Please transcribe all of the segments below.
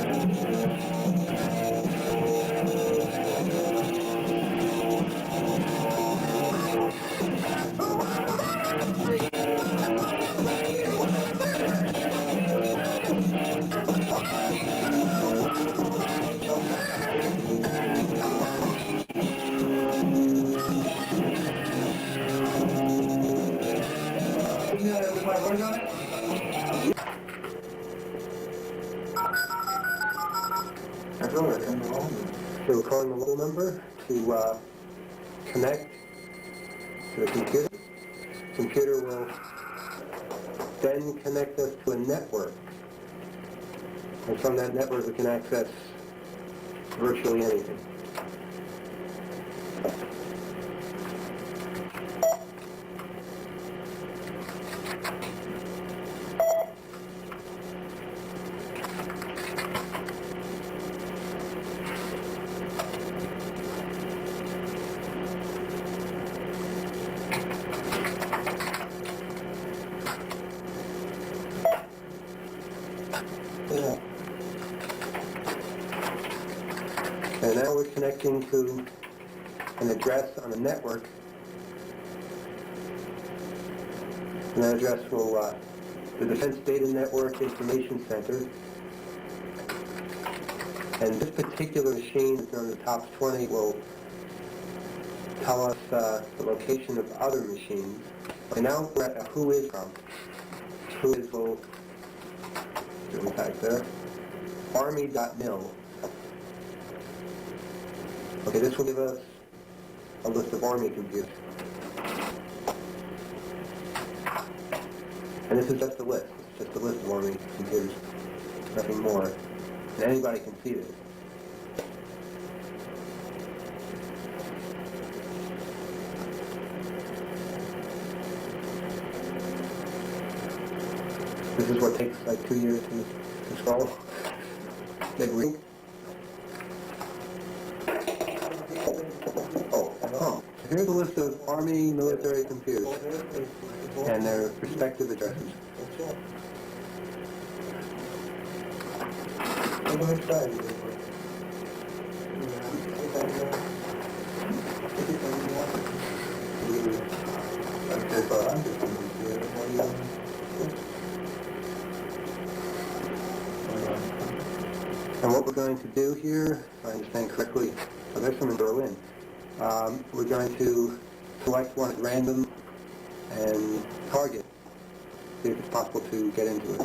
So we're calling the local number to connect to the computer. The computer will then connect us to a network. And from that network we can access virtually anything. And now we're connecting to an address on a network. And that address will, the Defense Data Network Information Center. And this particular machine, on the TOPS 20, will tell us the location of other machines. And now we're at a Whois prompt. Whois will, type there, army.mil. Okay, this will give us a list of Army computers. And this is just a list. It's just a list of Army computers. Nothing more. And anybody can see this. This is what takes like 2 years to install. Big ring. Here's a list of Army military computers and their respective addresses. And what we're going to do here, if I understand correctly, oh, there's some in Berlin. We're going to select one at random and target, see if it's possible to get into it.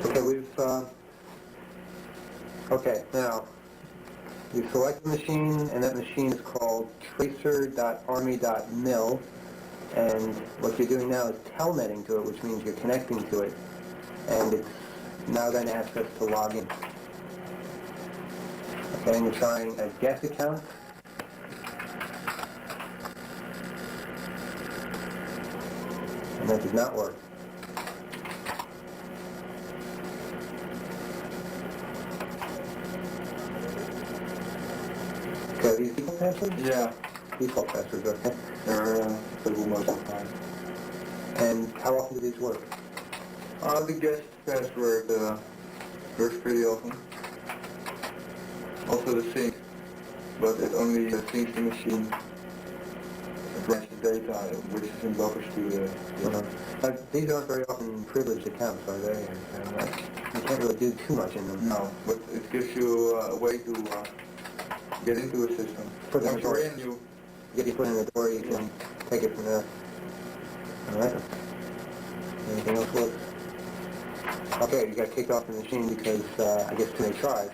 Okay, okay, now, you select the machine, and that machine is called tracer.army.mil, and what you're doing now is telnetting to it, which means you're connecting to it, and it's now going to ask us to log in. Okay, and you're trying a guest account. And that did not work. Okay, these default passwords? Yeah, Default passwords, okay. they're available most of the time. And how often do these work? The guest password works pretty often. Also the sync, but it only syncs the machine. It writes the data, which is in buffers to the... These aren't very often privileged accounts, are they? And, you can't really do too much in them. No, but it gives you a way to get into a system. Once you're in, you... Get your foot in the door, you can take it from there. Alright. Anything else works? Okay, you got kicked off the machine because, I guess, too many tries.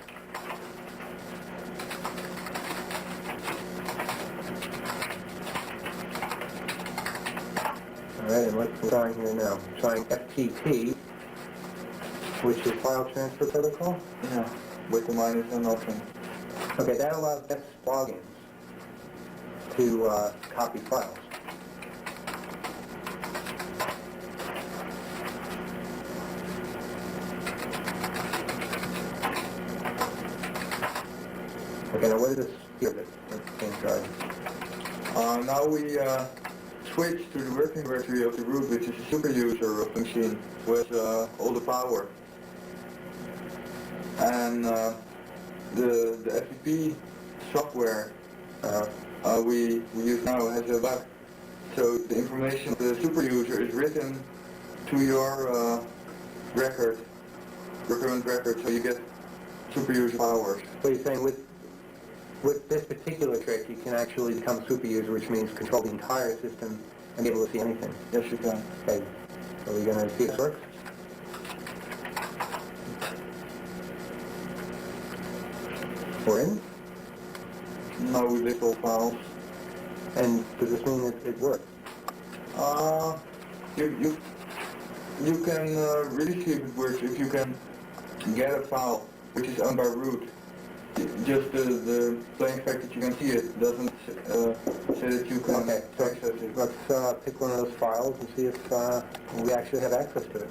Alright, and what we're trying here now? We're trying FTP, which is File Transfer Protocol. Yeah, with the minus and option. Okay, that allows guest logins to copy files. Okay, now what is this here that can't drive? Now we switch to the working directory of the root, which is a super user of the machine with all the power. And the FTP software we use now has a bug. So the information of the super user is written to your record, your current record, so you get super user powers. So you're saying with this particular trick, you can actually become a super user, which means control the entire system and be able to see anything. Yes, you can. Okay, so we're going to see if this works. We're in. Now we list all files. And does this mean it works? You can really see if it works if you can get a file which is owned by root. Just the plain fact that you can see it doesn't say that you can Okay, so access it. let's pick one of those files and see if we actually have access to it.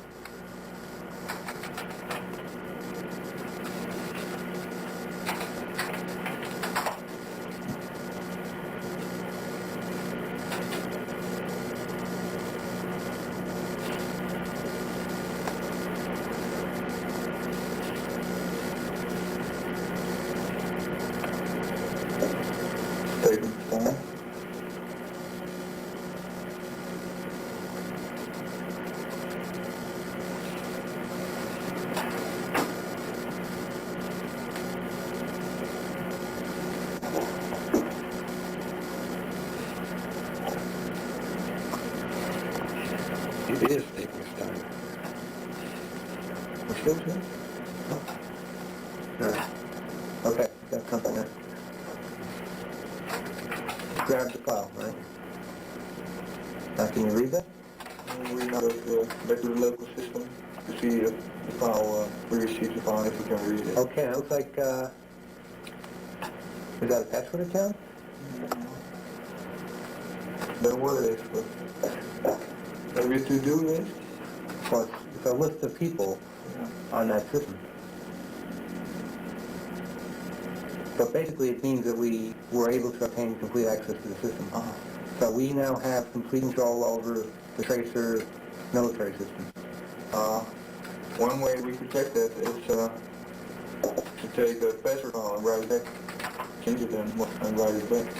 Taken file. It is taking its time. We're still doing? No. Okay, got something there. Grab the file, right? Now can you read that? We now go back to the local system to see if the file, we received the file, if we can read it. Okay, it looks like, is that a password account? There were this, but maybe to do list? Well, it's a list of people on that system. But basically it means that we were able to obtain complete access to the system. So we now have complete control over the Tracer military system. One way we could check that is to take a password file and write it back, change it and write it back.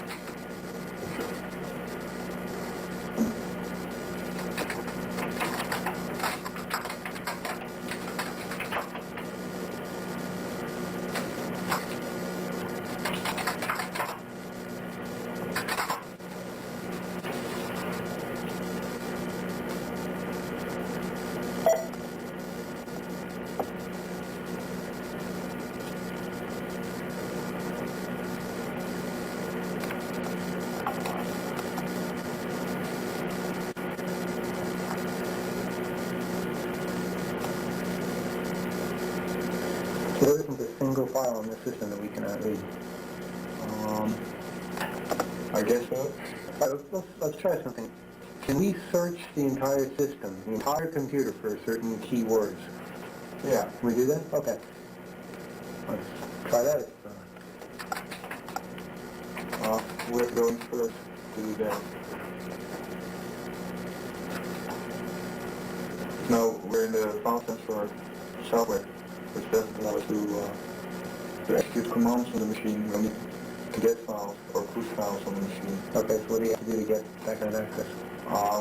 So there isn't a single file in the system that we cannot read. I guess so. All right, let's try something. Can we search the entire system, the entire computer for certain keywords? Yeah. Can we do that? Okay. Let's try that. We're going first to do that. No, we're in the file transfer software, which doesn't allow us to execute commands on the machine when we to get files or push files on the machine. Okay, so what do you have to do to get that kind of access?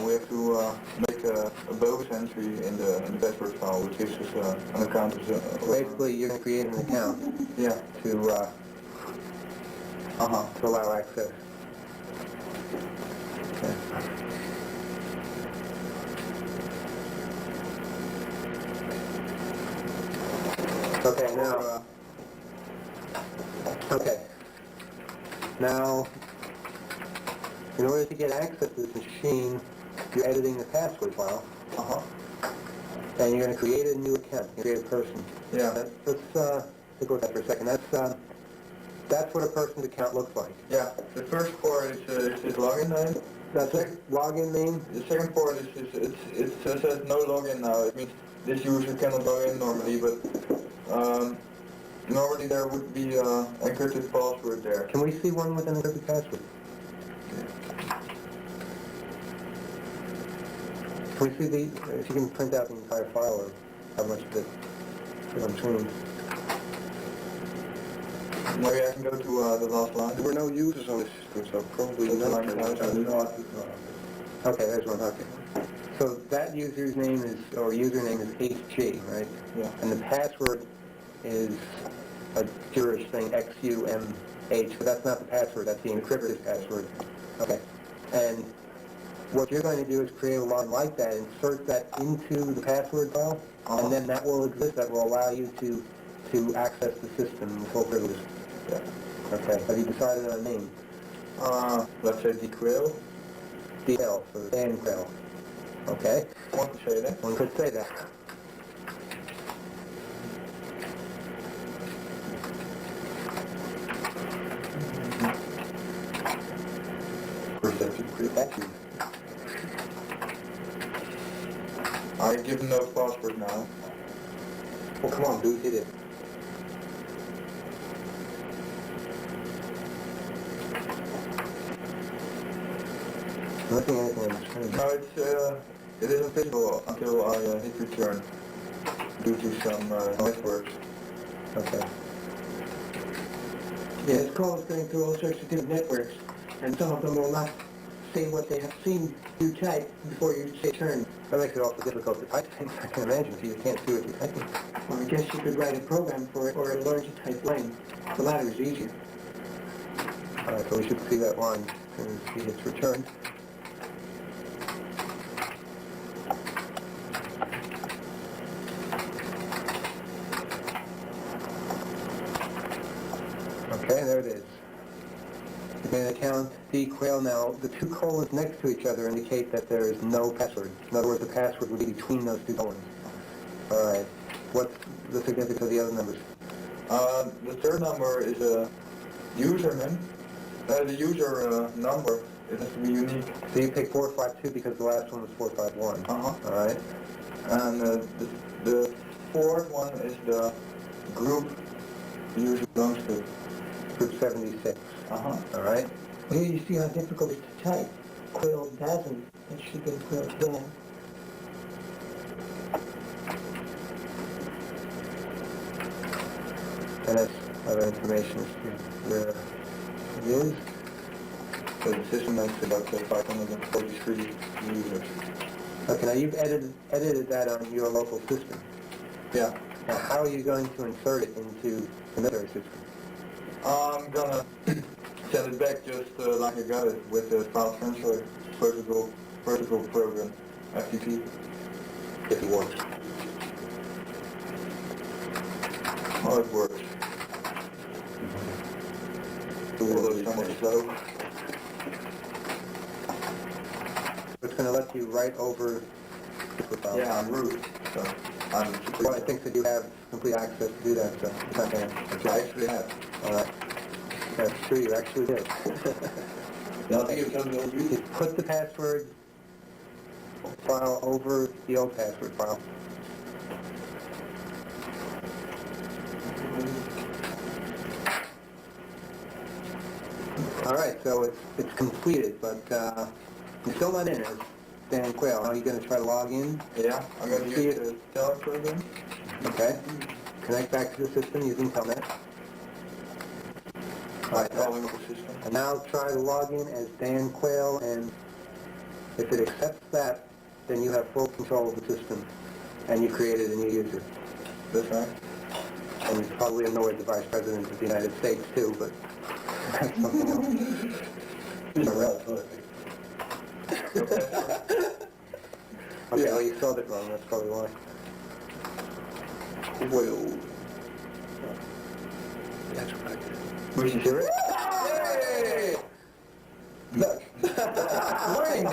We have to make a bogus entry in the password file, which gives us an account. Basically, you're going to create an account Yeah. to allow access. Okay. Okay, now, now, in order to get access to this machine, you're editing the password file, and you're going to create a new account, create a person. Yeah. Let's take a look at that for a second. That's what a person's account looks like. Yeah. The first part is login name. That's it. Login name. The second part is it says no login now. It means this user cannot log in normally, but normally there would be an encrypted password there. Can we see one with an encrypted password? Can we see the, if you can print out the entire file or how much of it is on screen? Maybe I can go to the last line. There were no users on the system, so probably not. Okay, there's one, okay. So that user's name is, or username is HG, right? Yeah. And the password is a Jewish thing, XUMH, but that's not the password, that's the encrypted password. Okay. And what you're going to do is create a line like that, insert that into the password file, and then that will exist, that will allow you to access the system with full privileges. Yeah. Okay. Have you decided on a name? Let's say DQuail. DL, so Dan Quail. Okay. One could say that. One could say that. Perception. I give no password now. Well, come on, dude, hit it. Nothing, anything on the screen. No, it isn't visible until I hit return due to some noise works. Okay. Yeah, this call is going through all sorts of different networks, and some of them will not say what they have seen you type before you say turn. That makes it also difficult to type things, I can imagine, so you can't see what you're typing. Well, I guess you could write a program for it, or learn to type line. The latter is easier. All right, so we should see that line as soon as he hits return. Okay, there it is. An account DQuail. Now, the two colons next to each other indicate that there is no password. In other words, the password would be between those two colons. All right. What's the significance of the other numbers? The third number is a username. The user number, it has to be unique. So you pick 452 because the last one was 451. Uh-huh. All right. And the fourth one is the group the user belongs to. Group 76. Uh-huh. All right. Well, here you see how difficult it is to type. Quill doesn't. It should be Quill Dan. And that's other information. There it is. So the system has about 543 users. Okay, now you've edited that on your local system. Yeah. Now, how are you going to insert it into the military system? I'm gonna send it back just like I got it with the file transfer vertical program, FTP. If you want. Oh, it works. Although it's somewhat slow. It's going to let you write over the file. Yeah, I'm root, so I'm Well, I think that you have complete access to do that, so it's not going to... I actually have. All right. That's true, you actually did. You put the password file over the old password file. All right, so it's completed, but you're still not in as Dan Quail. Are you going to try to log in? Yeah, I'm gonna See use it. the Telnet program. Okay. Connect back to the system using Telnet. All right, Calling the system. and now try to log in as Dan Quail, and if it accepts that, then you have full control of the system, and you created a new user. That's right. And you probably annoyed the Vice President of the United States, too, but that's something else. Okay, well, you spelled it wrong, that's probably why. Well, that's what I did. Which is Hear it? Hey! Look. Warning!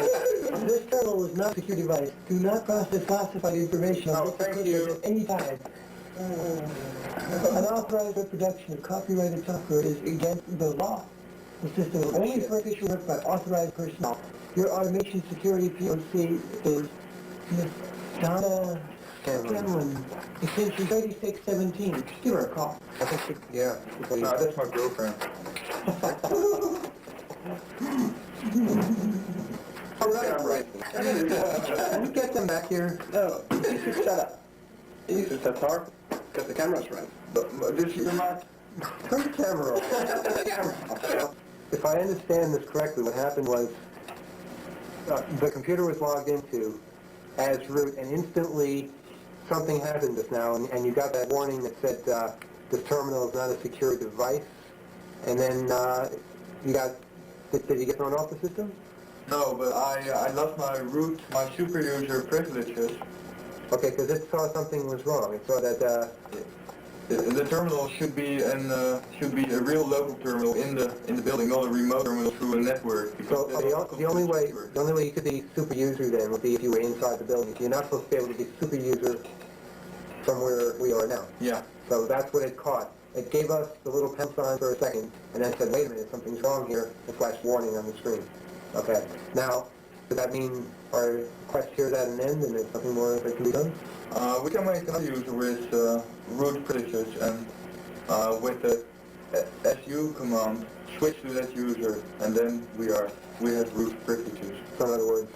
This terminal is not a secure device. Do not process classified information on this thank equipment you. at any time. Unauthorized reproduction of copyrighted software is against the law. The system will only furnish work by authorized personnel. Your automation security POC is Ms. Donna Scanlon, extension 3617. Give her a call. I think she, yeah. No, that's my girlfriend. Can you get them back here? No, you should shut up. He says that's hard, because the camera's running. But did you not? Turn the camera off. If I understand this correctly, what happened was the computer was logged into as root, and instantly something happened just now, and you got that warning that said this terminal is not a secure device, and then you got, did you get thrown off the system? No, but I lost my root, my super user privileges. Okay, because it saw something was wrong. It saw that The terminal should be a real local terminal in the building, not a remote terminal through a network. so because that is the only way secure. you could be super user then would be if you were inside the building. You're not supposed to be able to be super user from where we are now. Yeah. So that's what it caught. It gave us the little pen sign for a second, and then said, wait a minute, something's wrong here, and flashed warning on the screen. Okay. Now, does that mean our quest here is at an end, and there's nothing more that can be done? We can make another user with root privileges, and with the SU command, switch to that user, and then we have root privileges. So in other words,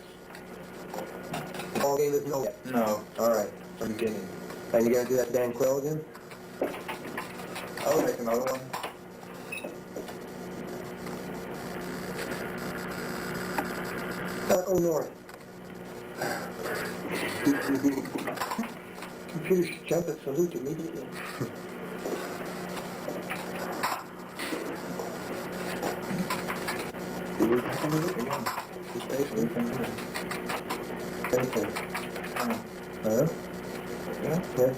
the ball game isn't over yet. No. All right. From the beginning. And you're going to do that Dan Quill again? I'll make another one. Go north. Computer should jump at salute immediately. Anything. Oh. Huh? Yeah? Yes.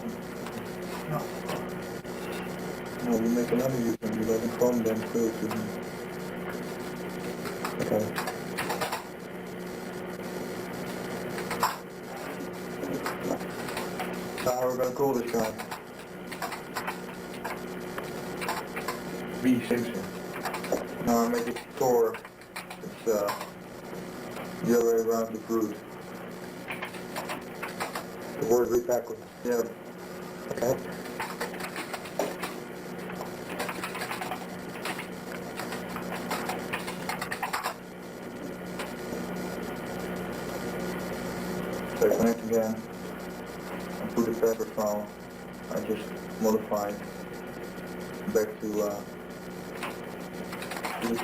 No, we make another user and we let him from them through to him. Okay. So how are we going to call this guy? B. Simpson. No, I make it Thor. It's the other way around with root. The word root backwards. Yeah. Okay. So connect again. And put the password file. I just modified back to the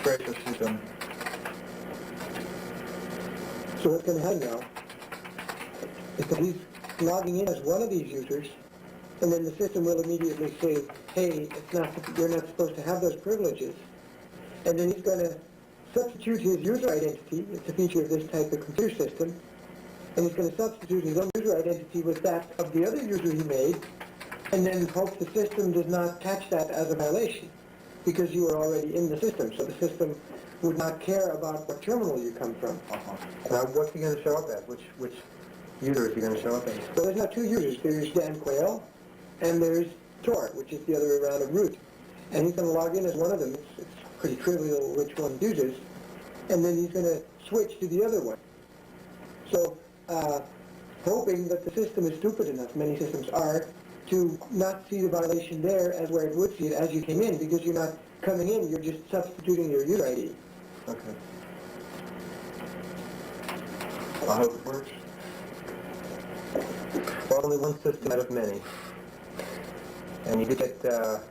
tracer system. So what's going to happen now is that he's logging in as one of these users, and then the system will immediately say, hey, you're not supposed to have those privileges. And then he's going to substitute his user identity, it's a feature of this type of computer system, and he's going to substitute his own user identity with that of the other user he made, and then hope the system does not catch that as a violation, because you are already in the system, so the system would not care about what terminal you come from. Now, what's he going to show up as? Which user is he going to show up as? So there's now two users. There's Dan Quayle, and there's Tor, which is the other way around of root. And he's going to log in as one of them. It's pretty trivial which one he uses. And then he's going to switch to the other one. So, hoping that the system is stupid enough, many systems are, to not see the violation there as where it would see it as you came in, because you're not coming in, you're just substituting your user ID. Okay. I hope it works. Well, only one system out of many. And you did get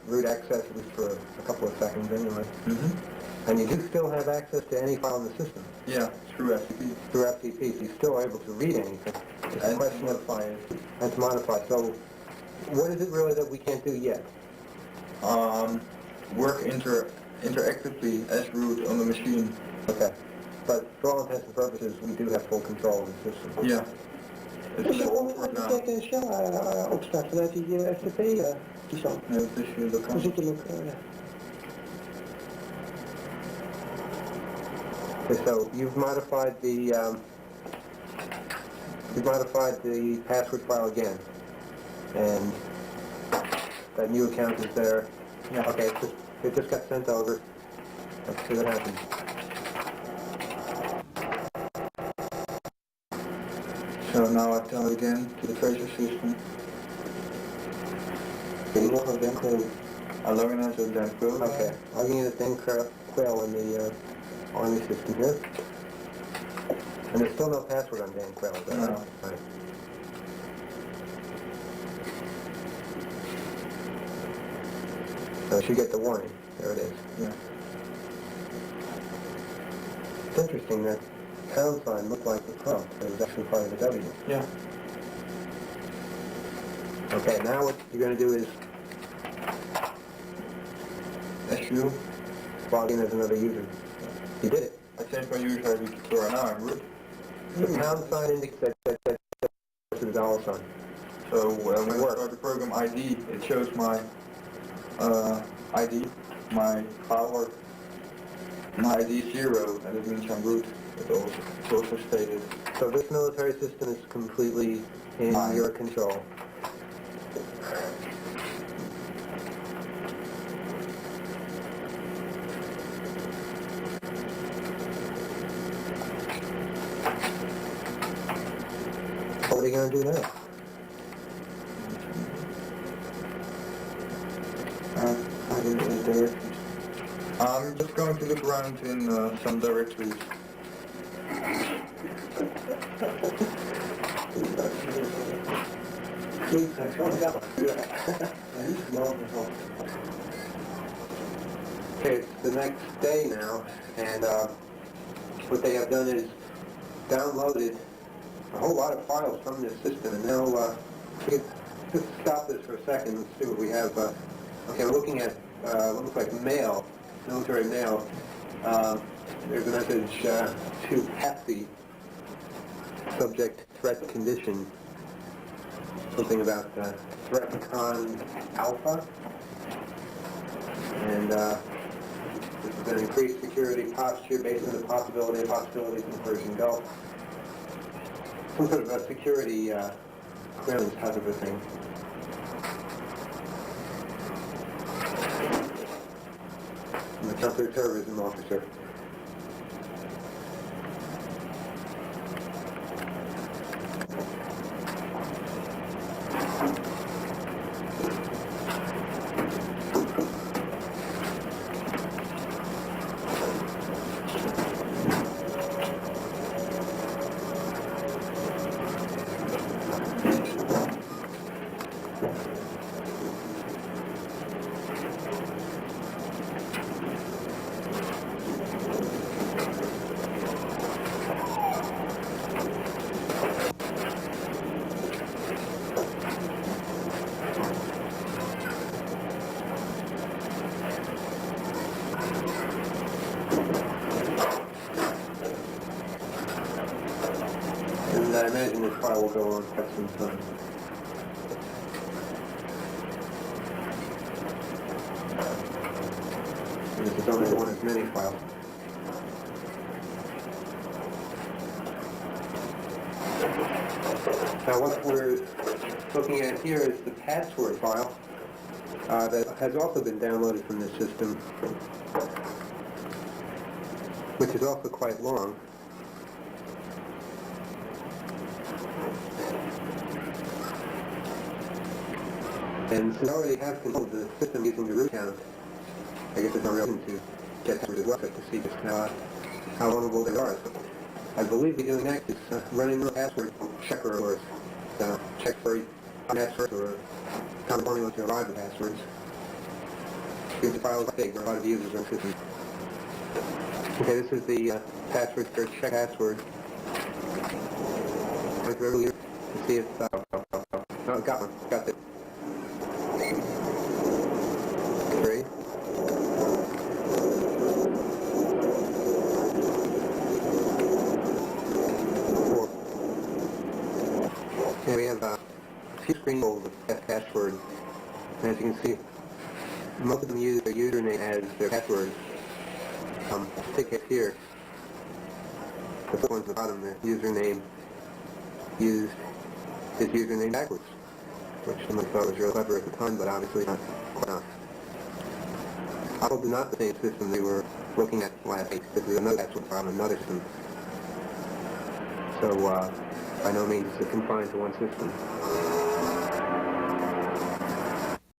root access at least for a couple of seconds anyway. Mm-hmm. And you do still have access to any file in the system Yeah, through FTP. through FTP, so you're still able to read anything. It's a And question of modify it. and to modify. So what is it really that we can't do yet? Work interactively as root on the machine. Okay. But for all intents and purposes, we do have full control of the system. Yeah. It's a Dus little om awkward te now. kijken en shell opstart vanuit die FTP-toestand. No, this should look Dan zit je ook, ja. Okay, so you've modified the password file again, and that new account is there. Yeah. Okay, it just got sent over. Let's see what happens. So now I tell it again to the tracer system. You know how Dan Quayle. I log in as a Dan Quill. Okay, logging in as Dan Quayle in the Army system here. And there's still no password on Dan Quayle, is that No. right? Right. So she get the warning. There it is. Yeah. It's interesting that pound sign looked like the prompt, but it was actually part of the W. Yeah. Okay, now what you're going to do is SU. log in as another user. You did it. I changed my user ID to right now, I'm root. The pound sign indicates that to the dollar sign. So when I start the program ID, it shows my ID, my power, my ID is 0, and it means I'm root. It's also stated. So this military system is completely in Mine. your control. What are you going to do now? I didn't see directories. I'm just going to look around in some directories. Okay, it's the next day now, and what they have done is downloaded a whole lot of files from this system, and now we can just stop this for a second and see what we have. Okay, we're looking at what looks like mail, military mail. There's a message to Patsy, subject threat condition, something about ThreatCon Alpha, and this is an increased security posture based on the possibility of hostilities in the Persian Gulf. Some sort of a security clearance type of a thing. I'm a counterterrorism officer. And I imagine this file will go on quite some time. And this is only one of many files. Now what we're looking at here is the password file that has also been downloaded from this system, which is also quite long. And since I already have controlled the system using the root count, I guess there's no reason to get through the website to see just how vulnerable they are. So I believe we're doing next is running the password checker, or check for password or common formula to arrive at passwords. Because the file is big, there are a lot of users on the system. Okay, this is the password search check password. Went through earlier to see if no, got one, got it. 3. 4. Okay, we have a few screens with that password. And as you can see, most of them use their username as their password. Take it here. The first one's at the bottom, the username used his username backwards, which someone thought was really clever at the time, but obviously not quite enough. Probably not the same system they were looking at last week. This is another password file, another system. So, by no means is it confined to one system.